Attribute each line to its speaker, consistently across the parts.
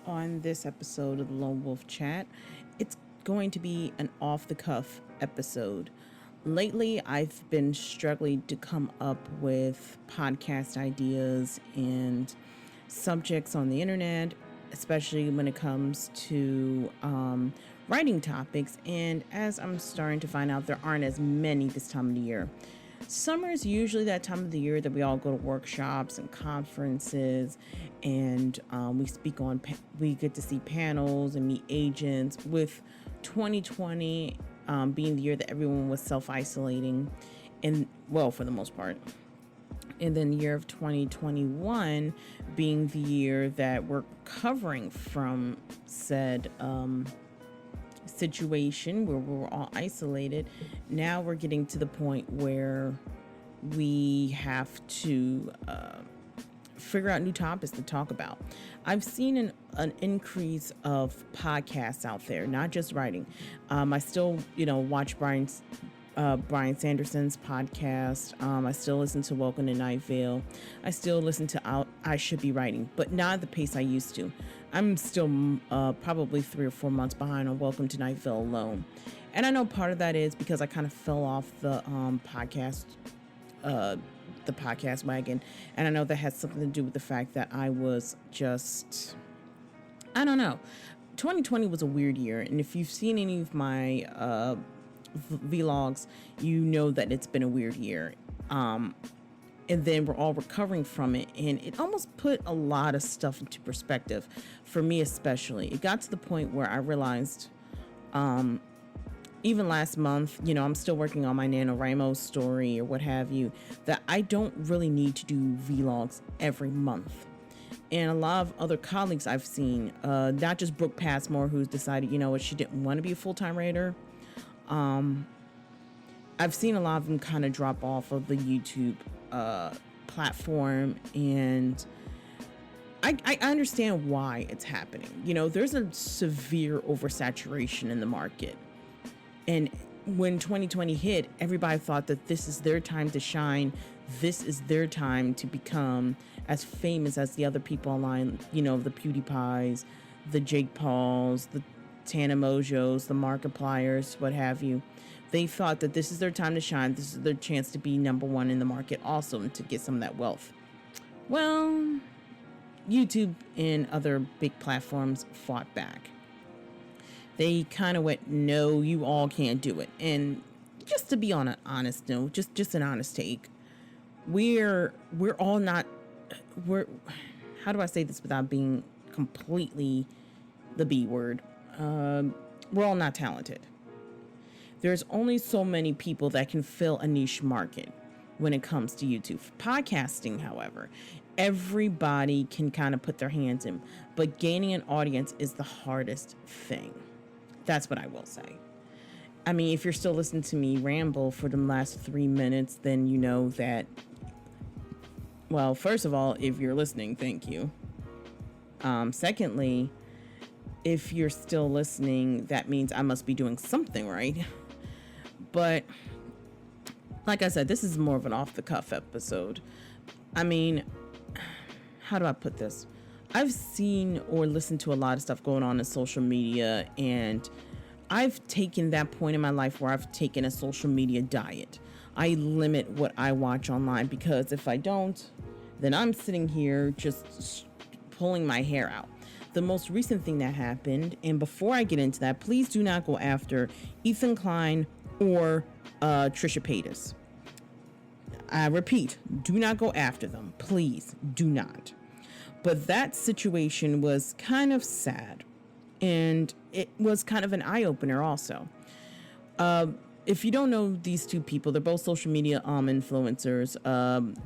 Speaker 1: on this episode of the Lone Wolf Chat. It's going to be an off the cuff episode. Lately, I've been struggling to come up with podcast ideas and subjects on the internet, especially when it comes to writing topics. And as I'm starting to find out, there aren't as many this time of the year. Summer is usually that time of the year that we all go to workshops and conferences, and we get to see panels and meet agents. With 2020 being the year that everyone was self-isolating, and well, for the most part, and then the year of 2021 being the year that we're recovering from said situation where we were all isolated. Now we're getting to the point where we have to figure out new topics to talk about. I've seen an increase of podcasts out there, not just writing. I still, watch Brian Sanderson's podcast. I still listen to Welcome to Night Vale. I still listen to I Should Be Writing, but not at the pace I used to. I'm still probably 3 or 4 months behind on Welcome to Night Vale alone. And I know part of that is because I kind of fell off the podcast wagon. And I know that has something to do with the fact that I was just, I don't know. 2020 was a weird year. And if you've seen any of my vlogs, you know that it's been a weird year. And then we're all recovering from it, and it almost put a lot of stuff into perspective for me, especially. It got to the point where I realized, even last month, I'm still working on my NaNoWriMo story or what have you, that I don't really need to do vlogs every month. And a lot of other colleagues I've seen, not just Brooke Passmore, who's decided, she didn't want to be a full-time writer. I've seen a lot of them kind of drop off of the YouTube platform, and I understand why it's happening. There's a severe oversaturation in the market, and when 2020 hit, everybody thought that this is their time to shine. This is their time to become as famous as the other people online, the PewDiePies, the Jake Pauls, the Tana Mojos, the Markipliers, what have you. They thought that this is their time to shine. This is their chance to be number one in the market also, and to get some of that wealth. Well, YouTube and other big platforms fought back. They kind of went, no, you all can't do it. And just to be on an honest note, just an honest take, we're all not, how do I say this without being completely the B word? We're all not talented. There's only so many people that can fill a niche market when it comes to YouTube. Podcasting, however, everybody can kind of put their hands in, but gaining an audience is the hardest thing. That's what I will say. I mean, if you're still listening to me ramble for the last 3 minutes, then you know that, well, first of all, if you're listening, thank you. Secondly, if you're still listening, that means I must be doing something right. But like I said, this is more of an off-the-cuff episode. I mean, how do I put this? I've seen or listened to a lot of stuff going on in social media, and I've taken that point in my life where I've taken a social media diet. I limit what I watch online, because if I don't, then I'm sitting here just pulling my hair out. The most recent thing that happened, and before I get into that, please do not go after Ethan Klein or Trisha Paytas. I repeat, do not go after them. Please do not. But that situation was kind of sad, and it was kind of an eye-opener also. If you don't know these two people, they're both social media influencers.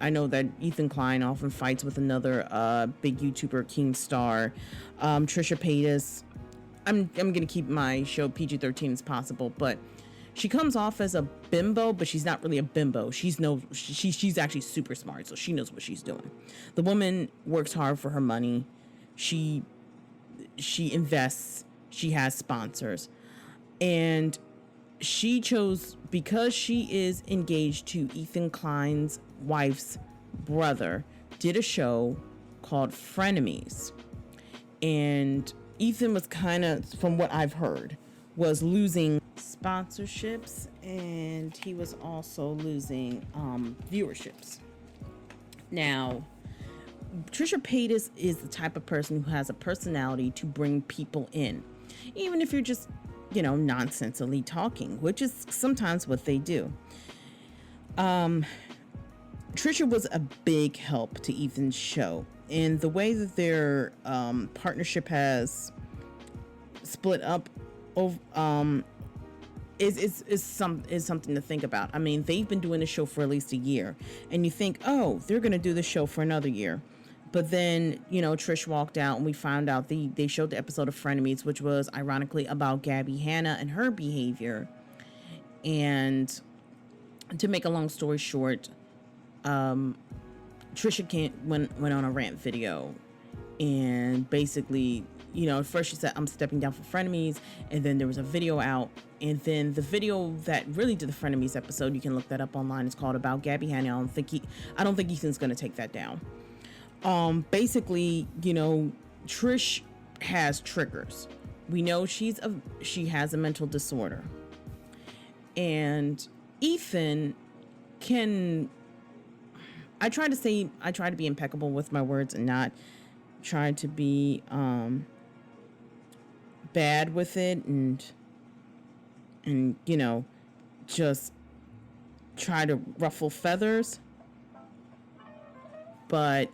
Speaker 1: I know that Ethan Klein often fights with another big YouTuber, Keemstar. Trisha Paytas, I'm going to keep my show PG-13 as possible, but she comes off as a bimbo, but she's not really a bimbo. She's actually super smart, so she knows what she's doing. The woman works hard for her money. She invests. She has sponsors. And she chose, because she is engaged to Ethan Klein's wife's brother, did a show called Frenemies. And Ethan was kind of, from what I've heard, was losing sponsorships, and he was also losing viewerships. Now, Trisha Paytas is the type of person who has a personality to bring people in, even if you're just, nonsensically talking, which is sometimes what they do. Trisha was a big help to Ethan's show, and the way that their partnership has split up is something to think about. I mean, they've been doing the show for at least a year, and you think, oh, they're going to do the show for another year. But then, Trish walked out, and we found out they showed the episode of Frenemies, which was ironically about Gabby Hanna and her behavior. And to make a long story short, Trisha went on a rant video, and basically, at first she said, I'm stepping down for Frenemies, and then there was a video out, and then the video that really did the Frenemies episode, you can look that up online, it's called About Gabby Hanna. I don't think Ethan's going to take that down. Basically, Trish has triggers. We know she has a mental disorder, and Ethan can, I try to be impeccable with my words and not try to be bad with it and just try to ruffle feathers, but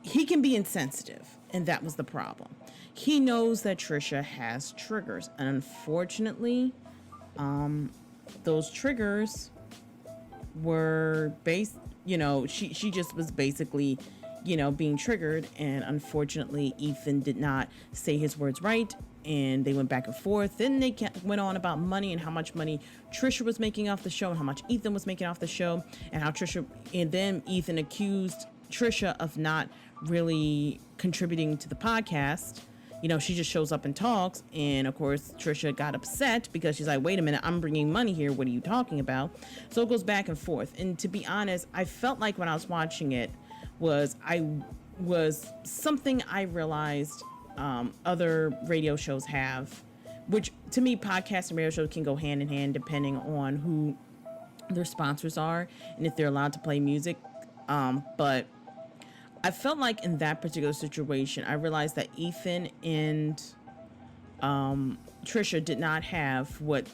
Speaker 1: he can be insensitive, and that was the problem. He knows that Trisha has triggers, and unfortunately, those triggers were based, she just was basically, being triggered, and unfortunately, Ethan did not say his words right, and they went back and forth. Then they went on about money and how much money Trisha was making off the show and how much Ethan was making off the show, and then Ethan accused Trisha of not really contributing to the podcast. She just shows up and talks, and of course Trisha got upset because she's like, wait a minute, I'm bringing money here, what are you talking about? So it goes back and forth, and to be honest, I felt like when I was watching it was something I realized other radio shows have, which to me, podcasts and radio shows can go hand in hand depending on who their sponsors are and if they're allowed to play music, but I felt like in that particular situation, I realized that Ethan and Trisha did not have what.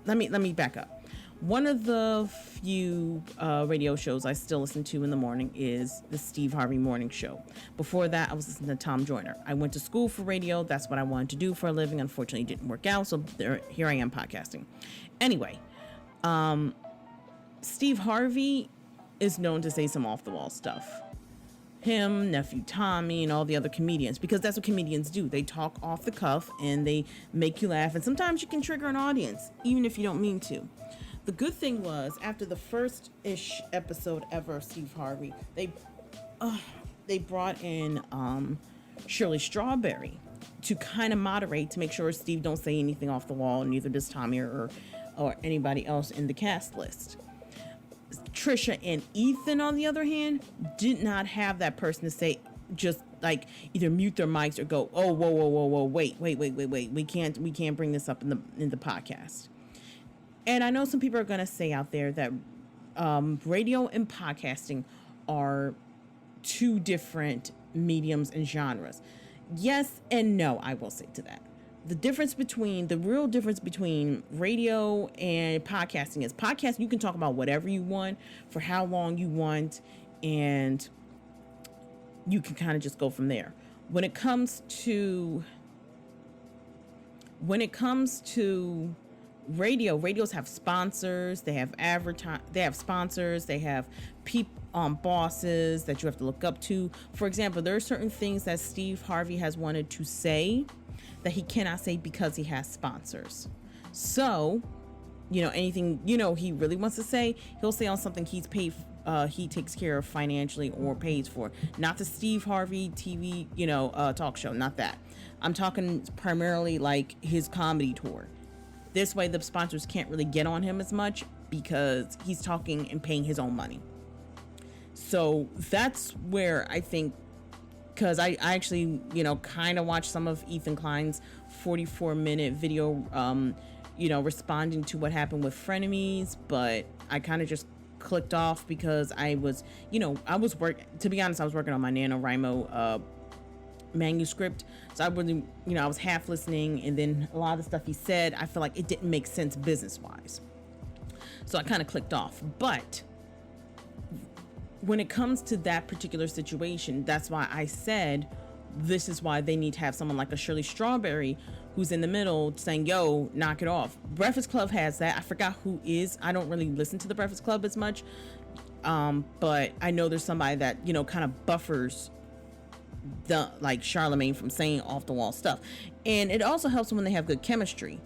Speaker 1: Let me back up. One of the few radio shows I still listen to in the morning is the Steve Harvey Morning Show. Before that, I was listening to Tom Joyner. I went to school for radio. That's what I wanted to do for a living. Unfortunately, it didn't work out, so here I am podcasting. Anyway, Steve Harvey is known to say some off-the-wall stuff. Him, Nephew Tommy, and all the other comedians, because that's what comedians do. They talk off the cuff and they make you laugh, and sometimes you can trigger an audience, even if you don't mean to. The good thing was, after the first-ish episode ever of Steve Harvey, they brought in Shirley Strawberry to kind of moderate, to make sure Steve don't say anything off the wall, and neither does Tommy or anybody else in the cast list. Trisha and Ethan, on the other hand, did not have that person to say, just like either mute their mics or go, oh, whoa, wait, we can't bring this up in the podcast. And I know some people are gonna say out there that radio and podcasting are two different mediums and genres. Yes and no, I will say to that. The real difference between radio and podcasting is podcasting, you can talk about whatever you want for how long you want, and you can kind of just go from there. When it comes to radios have sponsors, they have sponsors, they have bosses that you have to look up to. For example, there are certain things that Steve Harvey has wanted to say that he cannot say because he has sponsors. So, anything, he really wants to say, he'll say on something he takes care of financially or pays for. Not the Steve Harvey TV, talk show, not that. I'm talking primarily like his comedy tour. This way the sponsors can't really get on him as much because he's talking and paying his own money. So that's where I think because I actually, kind of watched some of Ethan Klein's 44-minute video, responding to what happened with frenemies, but I kind of just clicked off because I was, to be honest, I was working on my NaNoWriMo manuscript. So I really, I was half listening, and then a lot of the stuff he said, I feel like it didn't make sense business wise. So I kind of clicked off. But when it comes to that particular situation, that's why I said this is why they need to have someone like a Shirley Strawberry who's in the middle saying, yo, knock it off. Breakfast Club has that. I forgot who is. I don't really listen to the Breakfast Club as much. But I know there's somebody that, kind of buffers the like Charlemagne from saying off the wall stuff. And it also helps when they have good chemistry.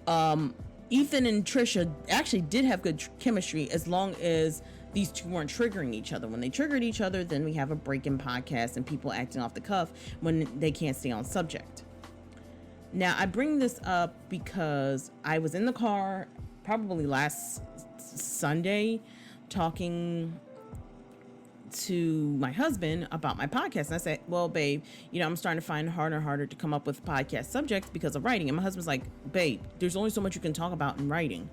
Speaker 1: Ethan and Trisha actually did have good chemistry as long as these two weren't triggering each other. When they triggered each other, then we have a break in podcast and people acting off the cuff when they can't stay on subject. Now, I bring this up because I was in the car probably last Sunday talking to my husband about my podcast. And I said, well, babe, I'm starting to find it harder and harder to come up with podcast subjects because of writing. And my husband's like, babe, there's only so much you can talk about in writing.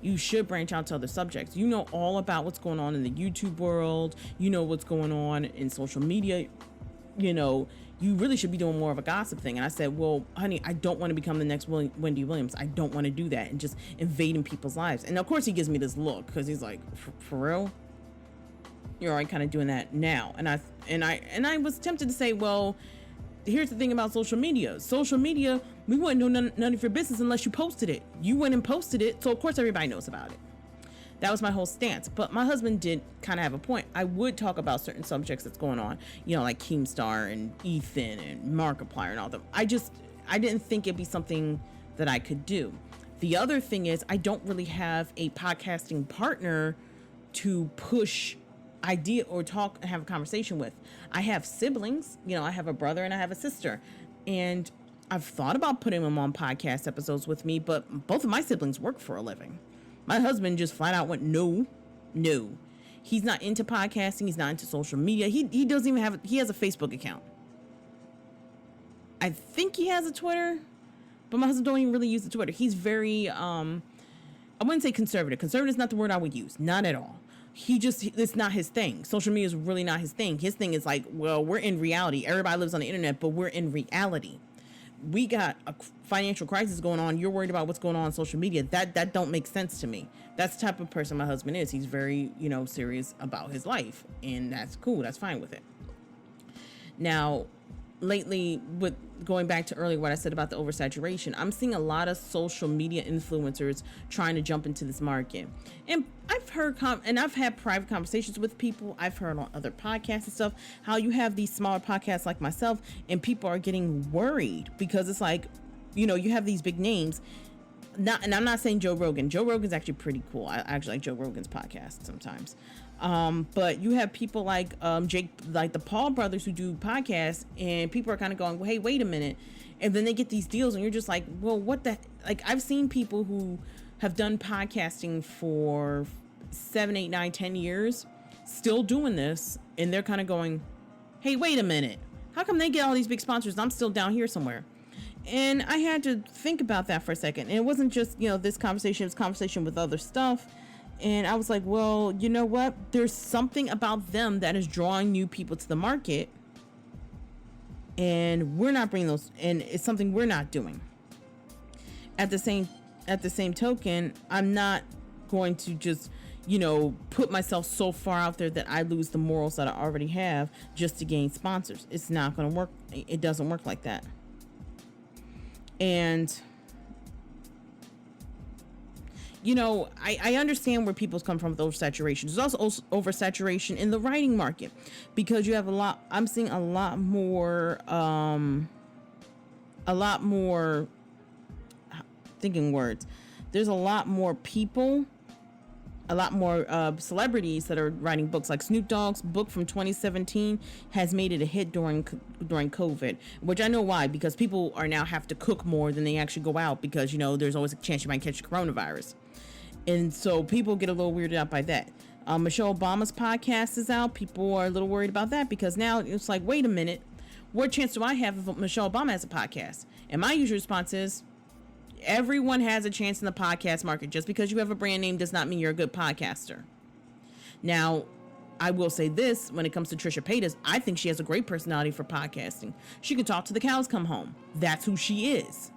Speaker 1: You should branch out to other subjects. You know all about what's going on in the YouTube world. You know what's going on in social media. You really should be doing more of a gossip thing. And I said, well, honey, I don't want to become the next Wendy Williams. I don't want to do that and just invading people's lives. And of course he gives me this look because he's like, for real? You're already kind of doing that now. And I was tempted to say, well, here's the thing about social media. Social media, we wouldn't know none of your business unless you posted it. You went and posted it, so of course everybody knows about it. That was my whole stance. But my husband did kind of have a point. I would talk about certain subjects that's going on, like Keemstar and Ethan and Markiplier and all them. I didn't think it'd be something that I could do. The other thing is I don't really have a podcasting partner to push idea or talk and have a conversation with. I have siblings, I have a brother and I have a sister, and I've thought about putting them on podcast episodes with me, but both of my siblings work for a living. My husband just flat out went, no. He's not into podcasting. He's not into social media. He doesn't even he has a Facebook account. I think he has a Twitter, but my husband don't even really use the Twitter. He's very, I wouldn't say conservative. Conservative is not the word I would use. Not at all. It's not his thing. Social media is really not his thing. His thing is like, well, we're in reality. Everybody lives on the internet, but we're in reality. We got a financial crisis going on. You're worried about what's going on social media. That don't make sense to me. That's the type of person my husband is. He's very, serious about his life, and that's cool. That's fine with it. Now, lately, with going back to earlier what I said about the oversaturation, I'm seeing a lot of social media influencers trying to jump into this market. And I've heard and I've had private conversations with people. I've heard on other podcasts and stuff how you have these smaller podcasts like myself, and people are getting worried because it's like, you have these big names. And I'm not saying Joe Rogan. Joe Rogan's actually pretty cool. I actually like Joe Rogan's podcast sometimes. But you have people like Jake, like the Paul brothers who do podcasts, and people are kind of going, well, hey, wait a minute. And then they get these deals and you're just like, well, what the, like I've seen people who have done podcasting for 7, 8, 9, 10 years still doing this. And they're kind of going, hey, wait a minute. How come they get all these big sponsors and I'm still down here somewhere? And I had to think about that for a second. And it wasn't just, this conversation, it was conversation with other stuff. And I was like, well, you know what? There's something about them that is drawing new people to the market. And we're not bringing those, and it's something we're not doing. At the same token, I'm not going to just, put myself so far out there that I lose the morals that I already have just to gain sponsors. It's not going to work. It doesn't work like that. And I understand where people's come from with oversaturation. There's also oversaturation in the writing market because you have I'm seeing a lot more thinking words. There's a lot more people, a lot more celebrities that are writing books. Like Snoop Dogg's book from 2017 has made it a hit during COVID, which I know why, because people are now have to cook more than they actually go out because, there's always a chance you might catch coronavirus. And so people get a little weirded out by that. Michelle Obama's podcast is out. People are a little worried about that because now it's like, wait a minute, what chance do I have if Michelle Obama has a podcast? And my usual response is, everyone has a chance in the podcast market. Just because you have a brand name does not mean you're a good podcaster. Now, I will say this, when it comes to Trisha Paytas, I think she has a great personality for podcasting. She can talk to the cows come home. That's who she is.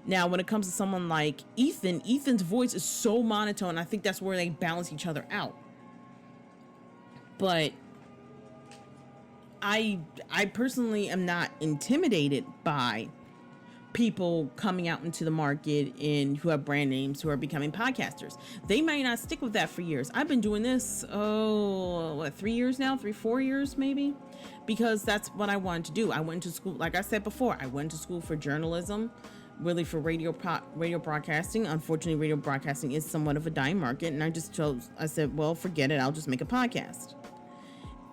Speaker 1: Now, when it comes to someone like Ethan's voice is so monotone. I think that's where they balance each other out. But I personally am not intimidated by people coming out into the market and who have brand names who are becoming podcasters. They might not stick with that for years. I've been doing this, 3 years now? 4 years maybe? Because that's what I wanted to do. I went to school, like I said before, I went to school for journalism, really for radio broadcasting. Unfortunately, radio broadcasting is somewhat of a dying market. And I said, well, forget it. I'll just make a podcast.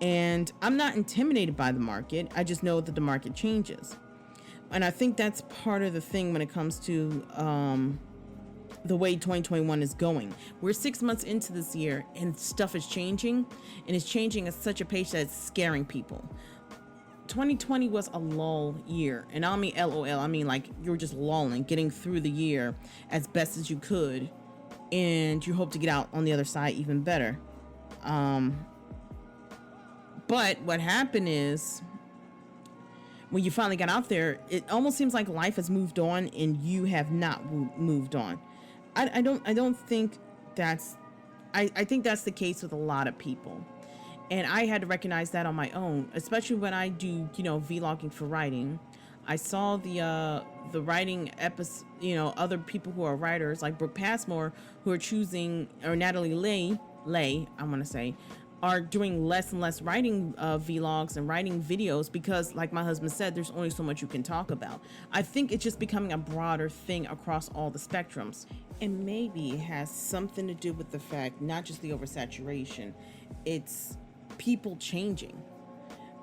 Speaker 1: And I'm not intimidated by the market. I just know that the market changes. And I think that's part of the thing when it comes to the way 2021 is going. We're 6 months into this year and stuff is changing, and it's changing at such a pace that it's scaring people. 2020 was a lull year, and I don't mean LOL. I mean like you're just lulling, getting through the year as best as you could, and you hope to get out on the other side even better. But what happened is, when you finally got out there, it almost seems like life has moved on and you have not moved on. I don't think that's, I think that's the case with a lot of people. And I had to recognize that on my own, especially when I do, vlogging for writing. I saw the writing episode, other people who are writers like Brooke Passmore who are choosing, or Natalie Lay, I want to say, are doing less and less writing vlogs and writing videos because, like my husband said, there's only so much you can talk about. I think it's just becoming a broader thing across all the spectrums. And maybe it has something to do with the fact, not just the oversaturation, it's people changing.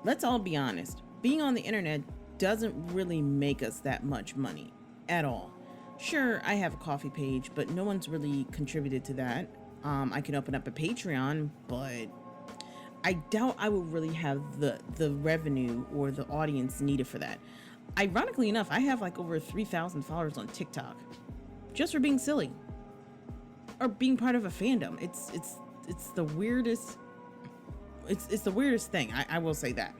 Speaker 1: Let's all be honest. Being on the internet doesn't really make us that much money at all. Sure, I have a coffee page, but no one's really contributed to that. I can open up a Patreon, but I doubt I will really have the revenue or the audience needed for that. Ironically enough, I have like over 3,000 followers on TikTok just for being silly or being part of a fandom. It's the weirdest. It's the weirdest thing. I will say that.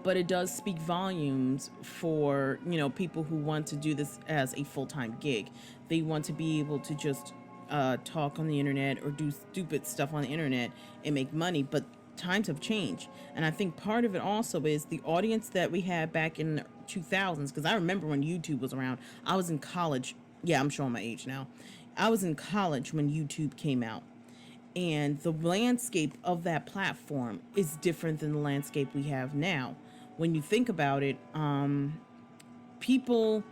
Speaker 1: But it does speak volumes for, people who want to do this as a full-time gig. They want to be able to just talk on the internet or do stupid stuff on the internet and make money, but times have changed. And I think part of it also is the audience that we had back in the 2000s, because I remember when YouTube was around. I was in college. Yeah, I'm showing my age now. I was in college when YouTube came out, and the landscape of that platform is different than the landscape we have now. When you think about it, people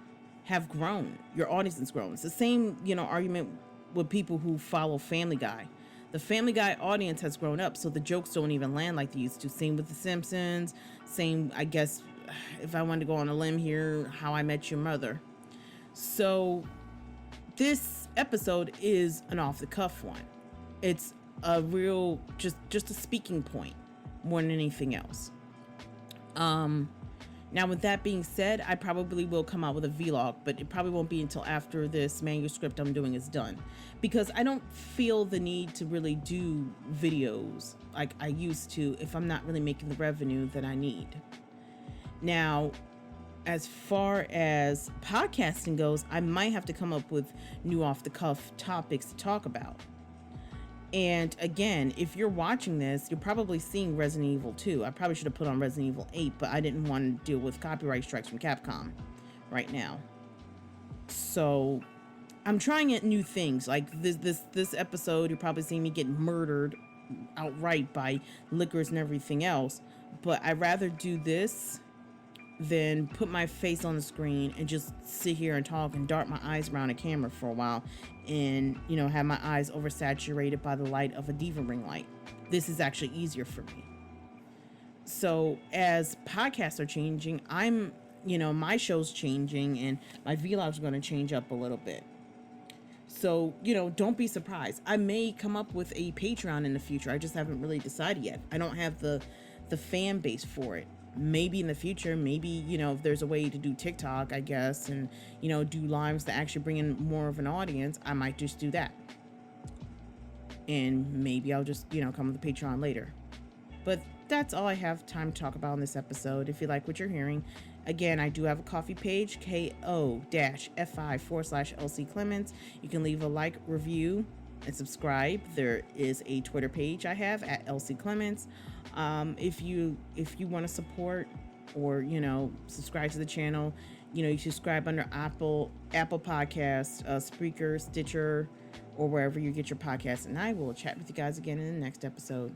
Speaker 1: have grown. Your audience has grown. It's the same, argument with people who follow Family Guy. The Family Guy audience has grown up, so the jokes don't even land like they used to. Same with The Simpsons. Same, I guess, if I wanted to go on a limb here, How I Met Your Mother. So this episode is an off-the-cuff one. It's a real, just a speaking point more than anything else. Now, with that being said, I probably will come out with a vlog, but it probably won't be until after this manuscript I'm doing is done, because I don't feel the need to really do videos like I used to if I'm not really making the revenue that I need. Now, as far as podcasting goes, I might have to come up with new off-the-cuff topics to talk about. And again, if you're watching this, you're probably seeing Resident Evil 2. I probably should have put on Resident Evil 8, but I didn't want to deal with copyright strikes from Capcom right now. So I'm trying out new things. Like this episode, you're probably seeing me get murdered outright by liquors and everything else. But I'd rather do this than put my face on the screen and just sit here and talk and dart my eyes around a camera for a while and, have my eyes oversaturated by the light of a diva ring light. This is actually easier for me. So as podcasts are changing, my show's changing and my vlogs are going to change up a little bit. So, don't be surprised. I may come up with a Patreon in the future. I just haven't really decided yet. I don't have the fan base for it. Maybe in the future, maybe, if there's a way to do TikTok, I guess, and, do lives that actually bring in more of an audience, I might just do that. And maybe I'll just, come with a Patreon later. But that's all I have time to talk about in this episode. If you like what you're hearing, again, I do have a coffee page, ko-fi/LC Clements. You can leave a like, review, and subscribe. There is a Twitter page I have at LC Clements. If you want to support or, subscribe to the channel, you subscribe under Apple Podcasts, Spreaker, Stitcher, or wherever you get your podcasts. And I will chat with you guys again in the next episode.